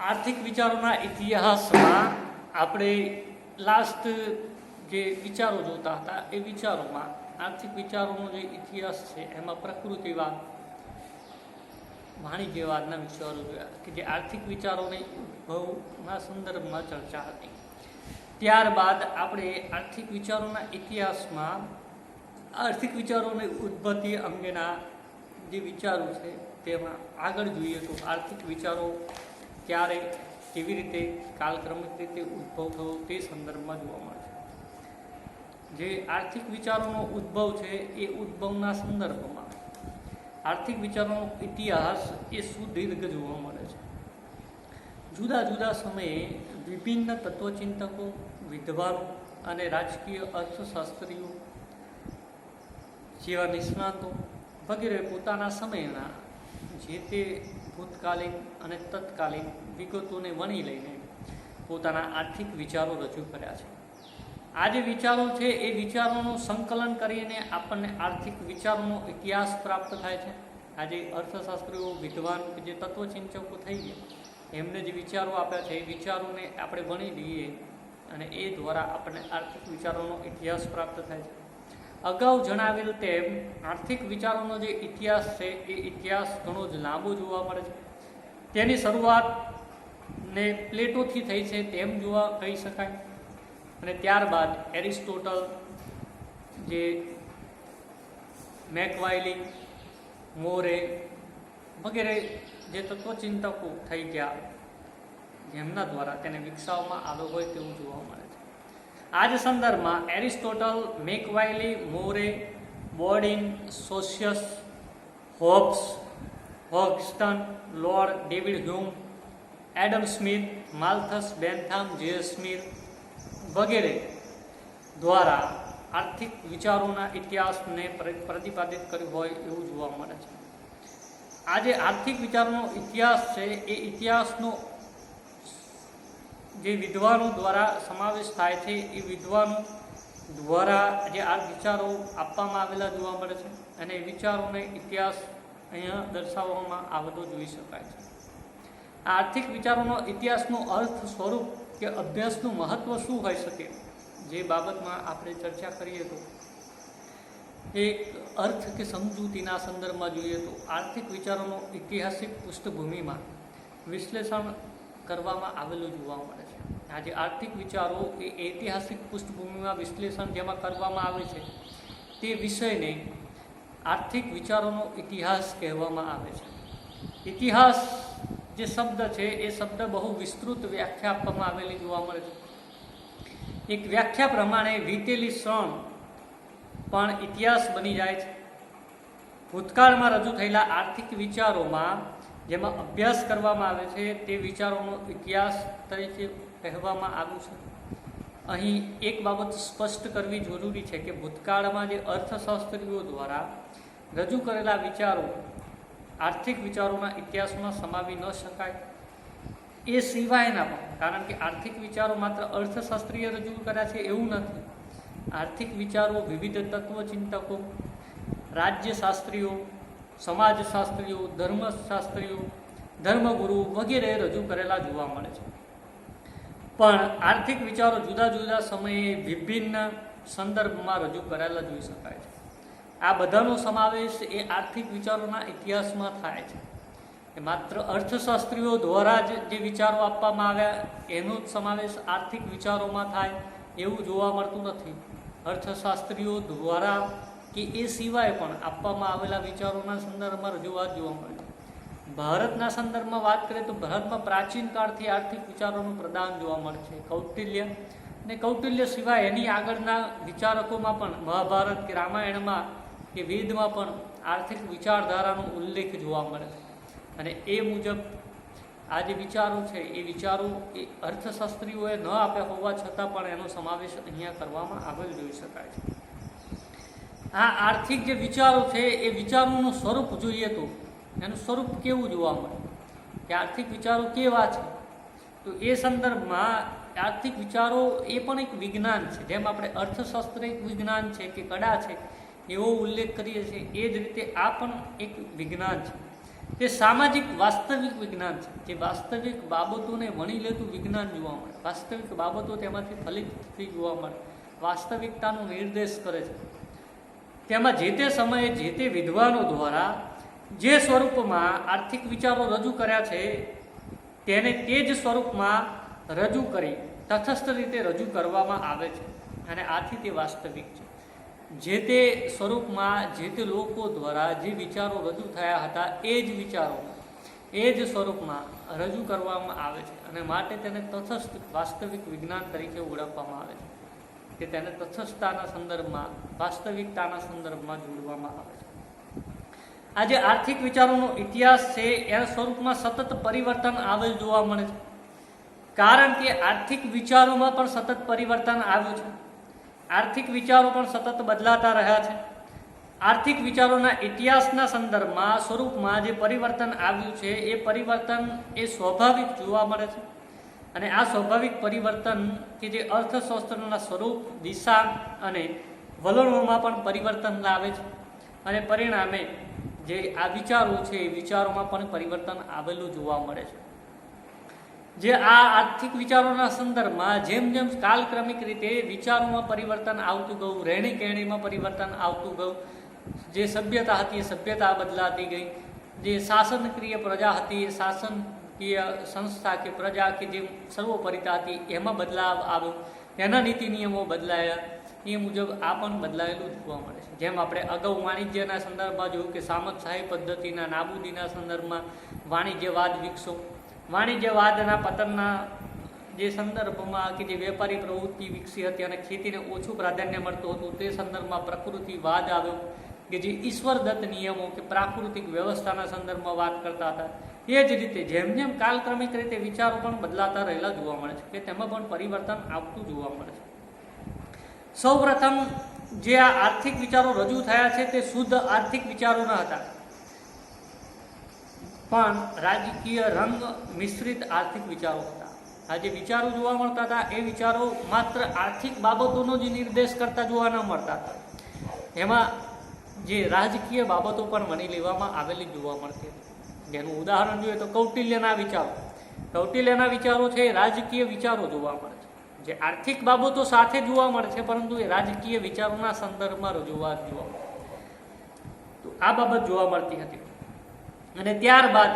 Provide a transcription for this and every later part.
આર્થિક વિચારોના ઇતિહાસમાં આપણે લાસ્ટ જે વિચારો જોતા હતા એ વિચારોમાં આર્થિક વિચારોનો જે ઇતિહાસ છે એમાં પ્રકૃતિવાદ, વાણિજ્યવાદના વિચારો જોયા કે જે આર્થિક વિચારોની ઉદ્ભવના સંદર્ભમાં ચર્ચા હતી. ત્યારબાદ આપણે આર્થિક વિચારોના ઇતિહાસમાં આર્થિક વિચારોની ઉત્પત્તિ અંગેના જે વિચારો છે તેમાં આગળ જોઈએ તો આર્થિક વિચારો ક્યારે કેવી રીતે કાલક્રમિક રીતે ઉદ્ભવ થયો તે સંદર્ભમાં જોવા મળે છે. જે આર્થિક વિચારોનો ઉદ્ભવ છે એ ઉદ્ભવના સંદર્ભમાં આર્થિક વિચારોનો ઇતિહાસ એ સુદીર્ઘ જોવા મળે છે. જુદા જુદા સમયે વિભિન્ન તત્વચિંતકો, વિદ્વાનો અને રાજકીય અર્થશાસ્ત્રીઓ જેવા નિષ્ણાતો વગેરે પોતાના સમયના જે તે ભૂતકાલીન અને તત્કાલીન વિગતોને વણી લઈને પોતાના આર્થિક વિચારો રજૂ કર્યા છે. આ જે વિચારો છે એ વિચારોનું સંકલન કરીને આપણને આર્થિક વિચારોનો ઇતિહાસ પ્રાપ્ત થાય છે. આજે અર્થશાસ્ત્રીઓ, વિદ્વાન કે જે તત્વચિંતકો થઈ ગયા એમને જે વિચારો આપ્યા છે એ વિચારોને આપણે વણી લઈએ અને એ દ્વારા આપણને આર્થિક વિચારોનો ઇતિહાસ પ્રાપ્ત થાય છે. અગાઉ જણાવેલ તેમ આર્થિક વિચારોનો જે ઇતિહાસ છે એ ઇતિહાસ ઘણો જ લાંબો જોવા મળે છે. તેની શરૂઆત ને પ્લેટોથી થઈ છે તેમ જોવા કહી શકાય અને ત્યારબાદ એરિસ્ટોટલ, જે મેકવાયલી, મોરે વગેરે જે તત્વચિંતકો થઈ ગયા જેમના દ્વારા તેને વિકસાવવામાં આવ્યો હોય તેવું જોવા મળે છે. આ જ સંદર્ભમાં એરિસ્ટોટલ, મેકવાયલી, મોરે, બોર્ડિન, સોશિયસ, હોબ્સ, હોગસ્ટન, Lord David Hume, Adam Smith, Malthus Bentham, જે સ્મિથ વગેરે દ્વારા આર્થિક વિચારોના ઇતિહાસને પ્રતિપાદિત કર્યું હોય એવું જોવા મળે છે. આ જે આર્થિક વિચારોનો ઇતિહાસ છે એ ઇતિહાસનો જે વિદ્વાનો દ્વારા સમાવેશ થાય છે એ વિદ્વાનો દ્વારા જે આ વિચારો આપવામાં આવેલા જોવા મળે છે અને એ વિચારોને ઇતિહાસ અહીંયા દર્શાવવામાં આવેલો જોઈ શકાય છે. આ આર્થિક વિચારોનો ઇતિહાસનો અર્થ, સ્વરૂપ કે અભ્યાસનું મહત્વ શું હોઈ શકે જે બાબતમાં આપણે ચર્ચા કરીએ તો એક અર્થ કે સમજૂતીના સંદર્ભમાં જોઈએ તો આર્થિક વિચારોનો ઐતિહાસિક પૃષ્ઠભૂમિમાં વિશ્લેષણ કરવામાં આવેલું જોવા મળે છે. આજે આર્થિક વિચારો એ ઐતિહાસિક પૃષ્ઠભૂમિમાં વિશ્લેષણ જેમાં કરવામાં આવે છે તે વિષયને આર્થિક વિચારોનો ઇતિહાસ કહેવામાં આવે છે. ઇતિહાસ જે શબ્દ છે એ શબ્દ બહુ વિસ્તૃત વ્યાખ્યા આપવામાં આવેલી જોવા મળે છે. એક વ્યાખ્યા પ્રમાણે વીતેલી ક્ષણ પણ ઇતિહાસ બની જાય છે. ભૂતકાળમાં રજૂ થયેલા આર્થિક વિચારોમાં જેમાં અભ્યાસ કરવામાં આવે છે તે વિચારોનો ઇતિહાસ તરીકે કહેવામાં આવ્યું છે. અહીં એક બાબત સ્પષ્ટ કરવી જરૂરી છે કે ભૂતકાળમાં જે અર્થશાસ્ત્રીઓ દ્વારા રજૂ કરેલા વિચારો આર્થિક વિચારોના ઇતિહાસમાં સમાવી ન શકાય. એ સિવાયના પણ, કારણ કે આર્થિક વિચારો માત્ર અર્થશાસ્ત્રીએ રજૂ કર્યા છે એવું નથી. આર્થિક વિચારો વિવિધ તત્વચિંતકો, રાજ્યશાસ્ત્રીઓ, સમાજશાસ્ત્રીઓ, ધર્મશાસ્ત્રીઓ, ધર્મગુરુ વગેરે રજૂ કરેલા જોવા મળે છે. પણ આર્થિક વિચારો જુદા જુદા સમયે વિભિન્ન સંદર્ભમાં રજૂ કરેલા જોઈ શકાય છે. આ બધાનો સમાવેશ એ આર્થિક વિચારોના ઇતિહાસમાં થાય છે. એ માત્ર અર્થશાસ્ત્રીઓ દ્વારા જ જે વિચારો આપવામાં આવ્યા એનો જ સમાવેશ આર્થિક વિચારોમાં થાય એવું જોવા મળતું નથી. અર્થશાસ્ત્રીઓ દ્વારા કે એ સિવાય પણ આપવામાં આવેલા વિચારોના સંદર્ભમાં રજૂઆત જોવા મળે છે. ભારતના સંદર્ભમાં વાત કરીએ તો ભારતમાં પ્રાચીન કાળથી આર્થિક વિચારોનું પ્રદાન જોવા મળે છે. કૌટિલ્ય અને કૌટિલ્ય સિવાય એની આગળના વિચારકોમાં પણ મહાભારત કે રામાયણમાં કે વેદમાં પણ આર્થિક વિચારધારાનો ઉલ્લેખ જોવા મળે છે. અને એ મુજબ આ જે વિચારો છે એ વિચારો એ અર્થશાસ્ત્રીઓએ ન આપ્યા હોવા છતાં પણ એનો સમાવેશ અહીંયા કરવામાં આવેલ જોઈ શકાય છે. આ આર્થિક જે વિચારો છે એ વિચારોનું સ્વરૂપ જોઈએ તો એનું સ્વરૂપ કેવું જોવા મળે કે આર્થિક વિચારો કેવા છે તો એ સંદર્ભમાં આર્થિક વિચારો એ પણ એક વિજ્ઞાન છે. જેમ આપણે અર્થશાસ્ત્ર એક વિજ્ઞાન છે કે કળા છે એવો ઉલ્લેખ કરીએ છીએ એ જ રીતે આ પણ એક વિજ્ઞાન છે. તે સામાજિક વાસ્તવિક વિજ્ઞાન છે, જે વાસ્તવિક બાબતોને વણી લેતું વિજ્ઞાન જોવા મળે, વાસ્તવિક બાબતો તેમાંથી ફલિત થતી જોવા મળે, વાસ્તવિકતાનો નિર્દેશ કરે છે. તેમાં જે તે સમયે જે તે વિદ્વાનો દ્વારા જે સ્વરૂપમાં આર્થિક વિચારો રજૂ કર્યા છે તેને તે જ સ્વરૂપમાં રજૂ કરી તટસ્થ રીતે રજૂ કરવામાં આવે છે, અને આથી તે વાસ્તવિક છે. જે તે સ્વરૂપમાં જે તે લોકો દ્વારા જે વિચારો રજૂ થયા હતા એ જ વિચારો એ જ સ્વરૂપમાં રજૂ કરવામાં આવે છે, અને માટે તેને તટસ્થ વાસ્તવિક વિજ્ઞાન તરીકે ઓળખવામાં આવે છે, કે તેને તટસ્થતાના સંદર્ભમાં વાસ્તવિકતાના સંદર્ભમાં જોડવામાં આવે છે. આજે આર્થિક વિચારોનો ઇતિહાસ છે એના સ્વરૂપમાં સતત પરિવર્તન આવેલ જોવા મળે છે, કારણ કે આર્થિક વિચારોમાં પણ સતત પરિવર્તન આવ્યું છે. આર્થિક વિચારો પણ સતત બદલાતા રહ્યા છે. આર્થિક વિચારોના ઇતિહાસના સંદર્ભમાં સ્વરૂપમાં જે પરિવર્તન આવ્યું છે એ પરિવર્તન એ સ્વાભાવિક જોવા મળે છે, અને આ સ્વાભાવિક પરિવર્તન કે જે અર્થશાસ્ત્રના સ્વરૂપ, દિશા અને વલણોમાં પણ પરિવર્તન લાવે છે, અને પરિણામે જે આ વિચારો છે એ વિચારોમાં પણ પરિવર્તન આવેલું જોવા મળે છે. જે આ આર્થિક વિચારોના સંદર્ભમાં જેમ જેમ કાલક્રમિક રીતે વિચારોમાં પરિવર્તન આવતું ગયું, રહેણી કહેણીમાં પરિવર્તન આવતું ગયું, જે સભ્યતા હતી એ સભ્યતા બદલાતી ગઈ, જે શાસનક્રિય પ્રજા હતી એ શાસનકીય સંસ્થા કે પ્રજા કે જે સર્વોપરિતા હતી એમાં બદલાવ આવ્યો, તેના નીતિ નિયમો બદલાયા, એ મુજબ આ પણ બદલાયેલું જોવા મળે છે. જેમ આપણે અગાઉ વાણિજ્યના સંદર્ભમાં જોયું કે સામંતશાહી પદ્ધતિના નાબૂદીના સંદર્ભમાં વાણિજ્યવાદ વિકસો, વાણિજ્યવાદના પતનના જે સંદર્ભમાં કે જે વેપારી પ્રવૃત્તિ વિકસી હતી અને ખેતીને ઓછું પ્રાધાન્ય મળતું હતું તે સંદર્ભમાં પ્રકૃતિવાદ આવ્યો, કે જે ઈશ્વરદત્ત નિયમો કે પ્રાકૃતિક વ્યવસ્થાના સંદર્ભમાં વાત કરતા હતા. એ જ રીતે જેમ જેમ કાલક્રમિક રીતે વિચારો પણ બદલાતા રહેલા જોવા મળે છે, કે તેમાં પણ પરિવર્તન આવતું જોવા મળે છે. સૌપ્રથમ જે આ આર્થિક વિચારો રજૂ થયા છે તે શુદ્ધ આર્થિક વિચારો ન હતા, પણ રાજકીય રંગ મિશ્રિત આર્થિક વિચારો હતા. આ જે વિચારો જોવા મળતા હતા એ વિચારો માત્ર આર્થિક બાબતોનો જ નિર્દેશ કરતા જોવા ન મળતા હતા, એમાં જે રાજકીય બાબતો પણ વણી લેવામાં આવેલી જોવા મળતી હતી. જેનું ઉદાહરણ જોઈએ તો કૌટિલ્યના વિચારો. કૌટિલ્યના વિચારો છે એ રાજકીય વિચારો જોવા મળે છે, જે આર્થિક બાબતો સાથે જોવા મળે છે, પરંતુ એ રાજકીય વિચારોના સંદર્ભમાં રજૂઆત જોવા મળે. તો આ બાબત જોવા મળતી હતી. અને ત્યારબાદ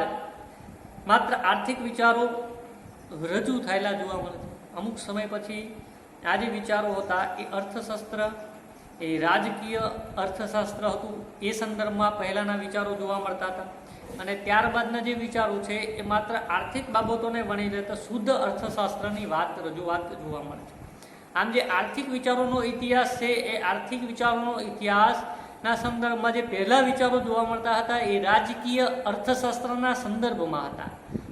માત્ર આર્થિક વિચારો રજૂ થયેલા જોવા મળે છે. અમુક સમય પછી આ જે વિચારો હતા એ અર્થશાસ્ત્ર, એ રાજકીય અર્થશાસ્ત્ર હતું, એ સંદર્ભમાં પહેલાંના વિચારો જોવા મળતા હતા, અને ત્યારબાદના જે વિચારો છે એ માત્ર આર્થિક બાબતોને વણી લેતા શુદ્ધ અર્થશાસ્ત્રની રજૂઆત જોવા મળે છે. આમ જે આર્થિક વિચારોનો ઇતિહાસ છે એ આર્થિક વિચારોનો ઇતિહાસના સંદર્ભમાં જે પહેલા વિચારો જોવા મળતા હતા એ રાજકીય અર્થશાસ્ત્રના સંદર્ભમાં હતા,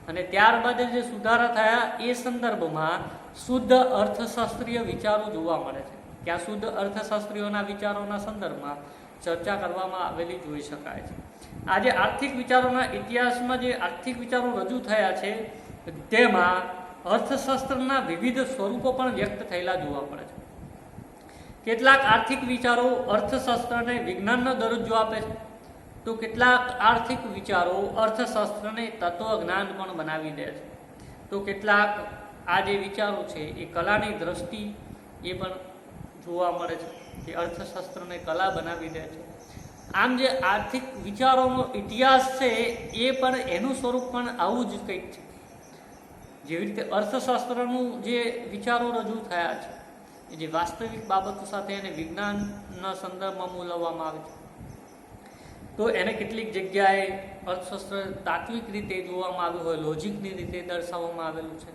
અને ત્યારબાદ જે સુધારા થયા એ સંદર્ભમાં શુદ્ધ અર્થશાસ્ત્રીય વિચારો જોવા મળે છે. કે આ શુદ્ધ અર્થશાસ્ત્રીઓના વિચારોના સંદર્ભમાં ચર્ચા કરવામાં આવેલી જોઈ શકાય છે. આજે આર્થિક વિચારોના ઇતિહાસમાં જે આર્થિક વિચારો રજૂ થયા છે તેમાં અર્થશાસ્ત્રના વિવિધ સ્વરૂપો પણ વ્યક્ત થયેલા જોવા મળે છે. કેટલાક આર્થિક વિચારો અર્થશાસ્ત્રને વિજ્ઞાનનો દરજ્જો આપે છે, તો કેટલાક આર્થિક વિચારો અર્થશાસ્ત્રને તત્વજ્ઞાન પણ બનાવી દે છે, તો કેટલાક આ જે વિચારો છે એ કલાની દ્રષ્ટિ એ પણ જોવા મળે છે, કે અર્થશાસ્ત્રને કલા બનાવી દે છે. આમ જે આર્થિક વિચારોનો ઇતિહાસ છે એ પણ એનું સ્વરૂપ પણ આવું જ કંઈક છે. જેવી રીતે અર્થશાસ્ત્રનું જે વિચારો રજૂ થયા છે એ જે વાસ્તવિક બાબતો સાથે એને વિજ્ઞાનના સંદર્ભમાં મૂલવવામાં આવે છે, તો એને કેટલીક જગ્યાએ અર્થશાસ્ત્ર તાત્વિક રીતે જોવામાં આવ્યું હોય, લોજિકની રીતે દર્શાવવામાં આવેલું છે.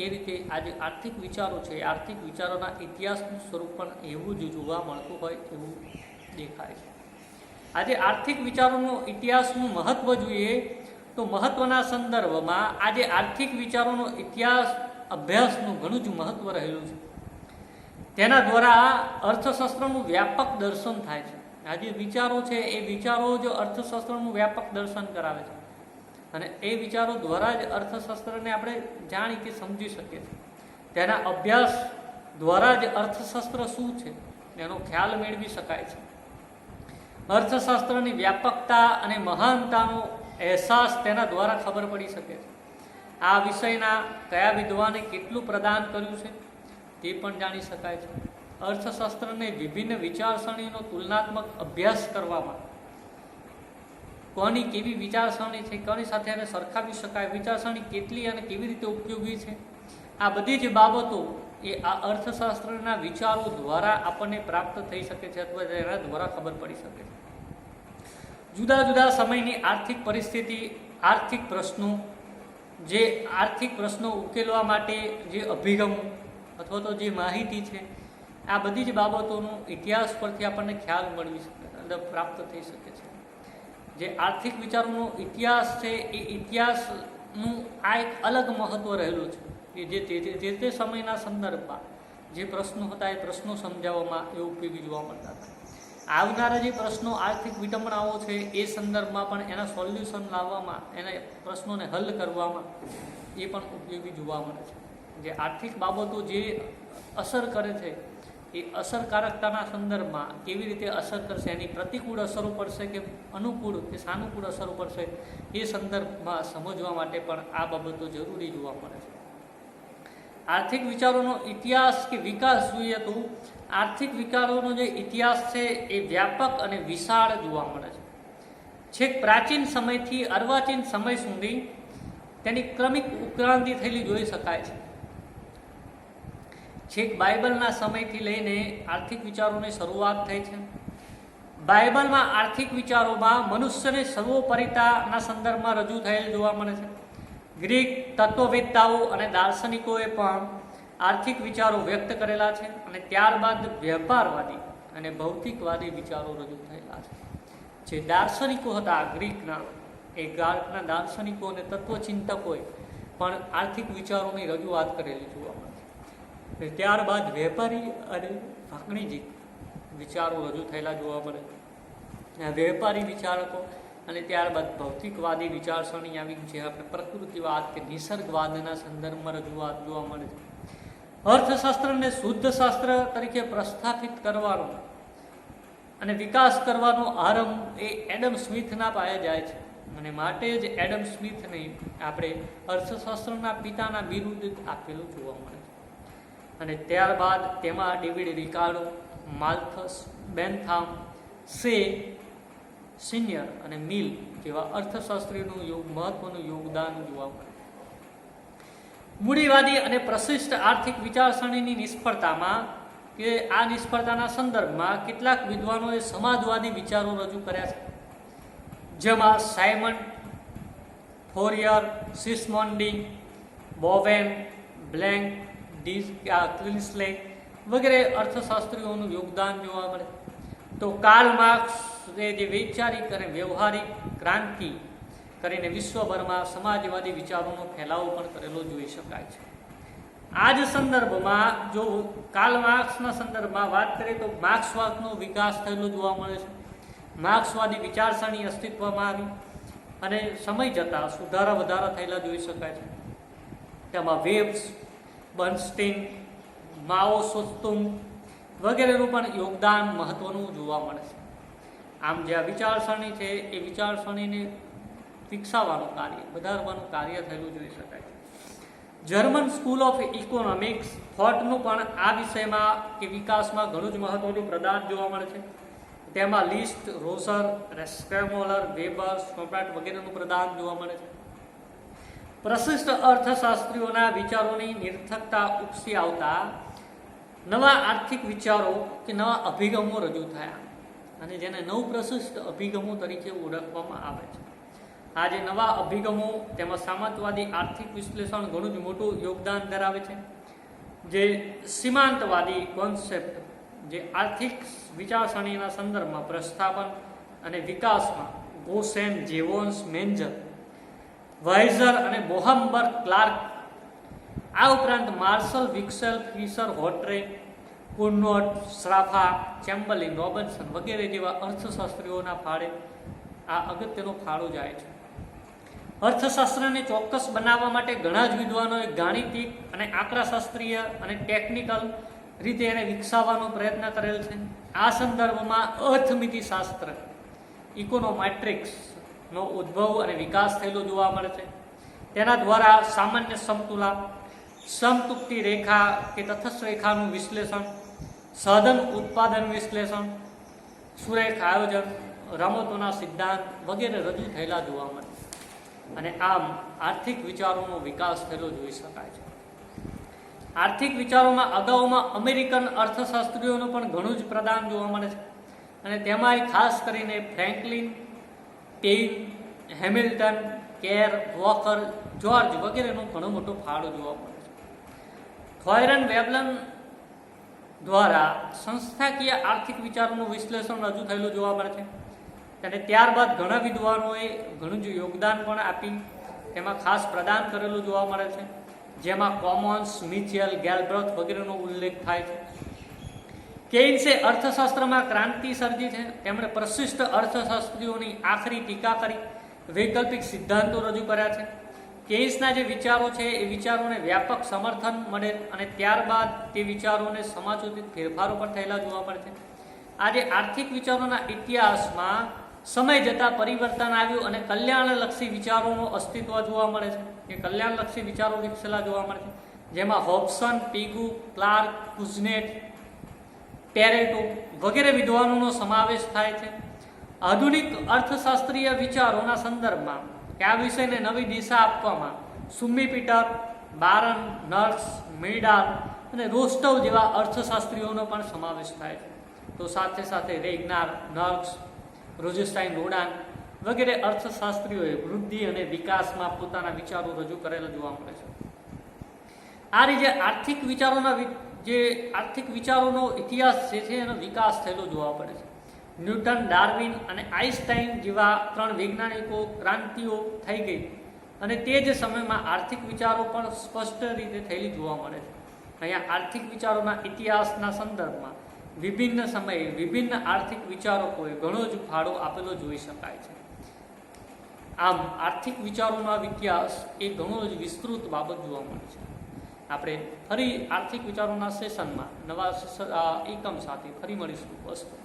એ રીતે આજે આર્થિક વિચારો છે, આર્થિક વિચારોના ઇતિહાસનું સ્વરૂપ પણ એવું જ જોવા મળતું હોય એવું દેખાય છે. આજે આર્થિક વિચારોનો ઇતિહાસનું મહત્વ જોઈએ તો મહત્વના સંદર્ભમાં આજે આર્થિક વિચારોનો ઇતિહાસ અભ્યાસનું ઘણું જ મહત્વ રહેલું છે. તેના દ્વારા અર્થશાસ્ત્રનું વ્યાપક દર્શન થાય છે. આજે વિચારો છે એ વિચારો જ અર્થશાસ્ત્રનું વ્યાપક દર્શન કરાવે છે, અને એ વિચારો દ્વારા જ અર્થશાસ્ત્રને આપણે જાણી કે સમજી શકીએ છીએ. તેના અભ્યાસ દ્વારા જ અર્થશાસ્ત્ર શું છે એનો ખ્યાલ મેળવી શકાય છે. અર્થશાસ્ત્રની વ્યાપકતા અને મહાનતાનો અહેસાસ તેના દ્વારા ખબર પડી શકે છે. આ વિષયના કયા વિદ્વાને કેટલું પ્રદાન કર્યું છે તે પણ જાણી શકાય છે. અર્થશાસ્ત્રને વિભિન્ન વિચારસરણીનો તુલનાત્મક અભ્યાસ કરવામાં કોની કેવી વિચારસરણી છે, કોની સાથે એને સરખાવી શકાય, વિચારસરણી કેટલી અને કેવી રીતે ઉપયોગી છે, આ બધી જ બાબતો એ આ અર્થશાસ્ત્રના વિચારો દ્વારા આપણને પ્રાપ્ત થઈ શકે છે અથવા એના દ્વારા ખબર પડી શકે છે. જુદા જુદા સમયની આર્થિક પરિસ્થિતિ, આર્થિક પ્રશ્નો ઉકેલવા માટે જે અભિગમો અથવા તો જે માહિતી છે, આ બધી જ બાબતોનો ઇતિહાસ પરથી આપણને ખ્યાલ મળી શકે, પ્રાપ્ત થઈ શકે છે. જે આર્થિક વિચારોનો ઇતિહાસ છે એ ઇતિહાસનું આ એક અલગ મહત્વ રહેલું છે કે જે તે સમયના સંદર્ભમાં જે પ્રશ્નો હતા એ પ્રશ્નો સમજાવવામાં એ ઉપયોગી જોવા મળતા હતા. આવનારા જે પ્રશ્નો, આર્થિક વિડંબણાઓ છે એ સંદર્ભમાં પણ એના સોલ્યુશન લાવવામાં, એના પ્રશ્નોને હલ કરવામાં એ પણ ઉપયોગી જોવા મળે છે. જે આર્થિક બાબતો જે અસર કરે છે એ અસરકારકતાના સંદર્ભમાં કેવી રીતે અસર કરશે, એની પ્રતિકૂળ અસરો પડશે કે અનુકૂળ કે સાનુકૂળ અસરો પડશે, એ સંદર્ભમાં સમજવા માટે પણ આ બાબતો જરૂરી જોવા મળે છે. આર્થિક વિચારોનો ઇતિહાસ કે વિકાસ જોઈએ તો આર્થિક વિચારોનો જે ઇતિહાસ છે એ વ્યાપક અને વિશાળ જોવા મળે છે. છેક પ્રાચીન સમયથી અર્વાચીન સમય સુધી તેની ક્રમિક ઉત્ક્રાંતિ થયેલી જોઈ શકાય છે. છેક બાઇબલના સમયથી લઈને આર્થિક વિચારોની શરૂઆત થઈ છે. બાઇબલમાં આર્થિક વિચારોમાં મનુષ્યની સર્વોપરિતાના સંદર્ભમાં રજૂ થયેલ જોવા મળે છે. ગ્રીક તત્વવેત્તાઓ અને દાર્શનિકોએ પણ આર્થિક વિચારો વ્યક્ત કરેલા છે અને ત્યારબાદ વ્યાપારવાદી અને ભૌતિકવાદી વિચારો રજૂ થયેલા છે. જે દાર્શનિકો હતા ગ્રીકના, એ ગ્રીકના દાર્શનિકો અને તત્વચિંતકોએ પણ આર્થિક વિચારોની રજૂઆત કરેલી જોવા મળે છે. ત્યારબાદ વેપારી અને વાણિજ્યિક વિચારો રજૂ થયેલા જોવા મળે છે. વેપારી વિચારકો અને ત્યારબાદ ભૌતિકવાદી વિચારસરણી આવી, જે આપણે પ્રકૃતિવાદ કે નિસર્ગવાદના સંદર્ભમાં રજૂઆત જોવા મળે છે. અર્થશાસ્ત્રને શુદ્ધ શાસ્ત્ર તરીકે પ્રસ્થાપિત કરવાનો અને વિકાસ કરવાનો આરંભ એ એડમ સ્મિથના પાયે જાય છે અને માટે જ એડમ સ્મિથને આપણે અર્થશાસ્ત્રના પિતાના બિરુદ આપેલું જોવા મળે છે. અને ત્યારબાદ તેમાં ડેવિડ રિકાર્ડો, માલ્થસ, બેન્થામ, સે સિનિયર અને મિલ જેવા અર્થશાસ્ત્રીઓનું મહત્વનું યોગદાન જોવા મળે. મૂડીવાદી અને પ્રશિષ્ટ આર્થિક વિચારસરણીની નિષ્ફળતામાં કે આ નિષ્ફળતાના સંદર્ભમાં કેટલાક વિદ્વાનોએ સમાજવાદી વિચારો રજૂ કર્યા છે, જેમાં સાયમન, ફોરિયર, સિસ્મોન્ડી, બોવેન, બ્લેન્ક, ક્લિન્સલે વગેરે અર્થશાસ્ત્રીઓનું યોગદાન જોવા મળે. તો કાર્લ માર્ક્સ જે વૈચારિક અને વ્યવહારિક ક્રાંતિ કરીને વિશ્વભરમાં સમાજવાદી વિચારોનો ફેલાવો પણ કરેલો જોઈ શકાય છે. આ જ સંદર્ભમાં જો કાર્લ માર્ક્સના સંદર્ભમાં વાત કરીએ તો માર્ક્સવાદનો વિકાસ થયેલો જોવા મળે છે. માર્ક્સવાદી વિચારસરણી અસ્તિત્વમાં આવી અને સમય જતાં સુધારા વધારા થયેલા જોઈ શકાય છે. તેમાં વેબ્સ, બર્નસ્ટીન, માઓ સોતુંગ વગેરેનું પણ યોગદાન મહત્વનું જોવા મળે છે. આમ જે આ વિચારસરણી છે એ વિચારસરણીને વિકસાવવાનું કાર્ય, વધારવાનું કાર્ય થયેલું જોઈ શકાય છે. જર્મન સ્કૂલ ઓફ ઇકોનોમિક્સ થોટનું પણ આ વિષયમાં કે વિકાસમાં ઘણું જ મહત્વનું પ્રદાન જોવા મળે છે. તેમાં લિસ્ટ, રોસર, સ્કેમોલર, વેબર, સ્ટોપ્રાટ વગેરેનું પ્રદાન જોવા મળે છે. પ્રશિષ્ટ અર્થશાસ્ત્રીઓના વિચારોની નિરર્થકતા ઉપસી આવતા નવા આર્થિક વિચારો કે નવા અભિગમો રજૂ થયા અને જેને નવપ્રશિષ્ટ અભિગમો તરીકે ઓળખવામાં આવે છે. આ જે નવા અભિગમો તેમાં સામંતવાદી આર્થિક વિશ્લેષણ ઘણું જ મોટું યોગદાન ધરાવે છે. જે સીમાંતવાદી કોન્સેપ્ટ જે આર્થિક વિચારસરણીના સંદર્ભમાં પ્રસ્થાપન અને વિકાસમાં ગોસેન, જેવોન્સ, મેન્જર, વાઇઝર અને બોહમબર્ગ ક્લાર્ક, આ ઉપરાંત માર્શલ, વિક્સેલ, ફિશર, હોટ્રે, કુર્નોટ, શ્રાફા, ચેમ્બરલિન, રોબિન્સન વગેરે જેવા અર્થશાસ્ત્રીઓના ફાળે આ અગત્યનો ફાળો જાય છે. અર્થશાસ્ત્રને ચોક્કસ બનાવવા માટે ઘણા જ વિદ્વાનોએ ગાણિતિક અને આંકડાશાસ્ત્રીય અને ટેકનિકલ રીતે એને વિકસાવવાનો પ્રયત્ન કરેલ છે. આ સંદર્ભમાં અર્થમિતિશાસ્ત્ર, ઇકોનોમેટ્રિક્સ નો ઉદ્ભવ અને વિકાસ થયેલો જોવા મળે છે. તેના દ્વારા સામાન્ય સમતુલા, સમતુક્તિ રેખા કે તટસ્થ રેખાનું વિશ્લેષણ, સઘન ઉત્પાદન વિશ્લેષણ, સુરેખ આયોજન, રમતોના સિદ્ધાંત વગેરે રજૂ થયેલા જોવા મળે છે. અને આમ આર્થિક વિચારોનો વિકાસ થયેલો જોઈ શકાય છે. આર્થિક વિચારોમાં અગાઉમાં અમેરિકન અર્થશાસ્ત્રીઓનું પણ ઘણું જ પ્રદાન જોવા મળે છે. અને તેમાંય ખાસ કરીને Franklin, pain, Hamilton, care, walker, George વગેરેનો ઘણો મોટો ફાળો જોવા મળે છે. થોયરન વેબલન દ્વારા સંસ્થાકીય આર્થિક વિચારોનું વિશ્લેષણ રજૂ થયેલું જોવા મળે છે. અને ત્યારબાદ ઘણા વિદ્વાનોએ ઘણું જ યોગદાન પણ આપી તેમાં ખાસ પ્રદાન કરેલું જોવા મળે છે, જેમાં કોમન્સ, મિચેલ, ગેલ્બ્રથ વગેરેનો ઉલ્લેખ થાય છે. કેઇન્સે અર્થશાસ્ત્રમાં ક્રાંતિ સર્જી છે. તેમણે પ્રશિષ્ટ અર્થશાસ્ત્રીઓની આખરી ટીકા કરી વૈકલ્પિક સિદ્ધાંતો રજૂ કર્યા છે. કેઇન્સના જે વિચારો છે એ વિચારોને વ્યાપક સમર્થન મળે અને ત્યારબાદ તે વિચારોને સમાજોચિત ફેરફારો પણ થયેલા જોવા મળે છે. આજે આર્થિક વિચારોના ઇતિહાસમાં સમય જતાં પરિવર્તન આવ્યું અને કલ્યાણલક્ષી વિચારોનું અસ્તિત્વ જોવા મળે છે. એ કલ્યાણલક્ષી વિચારો વિકસેલા જોવા મળે છે, જેમાં હોબ્સન, પીગુ, ક્લાર્ક, કુઝનેટ, પેરેટો વગેરે વિદ્વાનોનો સમાવેશ થાય છે. આધુનિક અર્થશાસ્ત્રીય વિચારોના સંદર્ભમાં કે આ વિષયને નવી દિશા આપવામાં સુમ્મી પીટર, બારન, નર્સ, મેડાલ અને રોસ્ટવ જેવા અર્થશાસ્ત્રીઓનો પણ સમાવેશ થાય છે. તો સાથે સાથે રેગ્નાર, નર્સ, રોઝેસ્ટાઇન, રોડાન વગેરે અર્થશાસ્ત્રીઓએ વૃદ્ધિ અને વિકાસમાં પોતાના વિચારો રજૂ કરેલા જોવા મળે છે. આ રીતે આર્થિક વિચારોનો ઇતિહાસ જે છે એનો વિકાસ થયેલો જોવા મળે છે. ન્યૂટન, ડાર્વિન અને આઇન્સ્ટાઇન જેવા 3 વૈજ્ઞાનિકો ક્રાંતિઓ થઈ ગઈ અને તે જ સમયમાં આર્થિક વિચારો પણ સ્પષ્ટ રીતે થયેલી જોવા મળે છે. અહીંયા આર્થિક વિચારોના ઇતિહાસના સંદર્ભમાં વિભિન્ન સમયે વિભિન્ન આર્થિક વિચારકોએ ઘણો જ ફાળો આપેલો જોઈ શકાય છે. આમ આર્થિક વિચારોનો ઇતિહાસ એ ઘણો જ વિસ્તૃત બાબત જોવા મળે છે. આપણે ફરી આર્થિક વિચારોના સેશનમાં નવા એકમ સાથે ફરી મળીશું. અસ્તુ.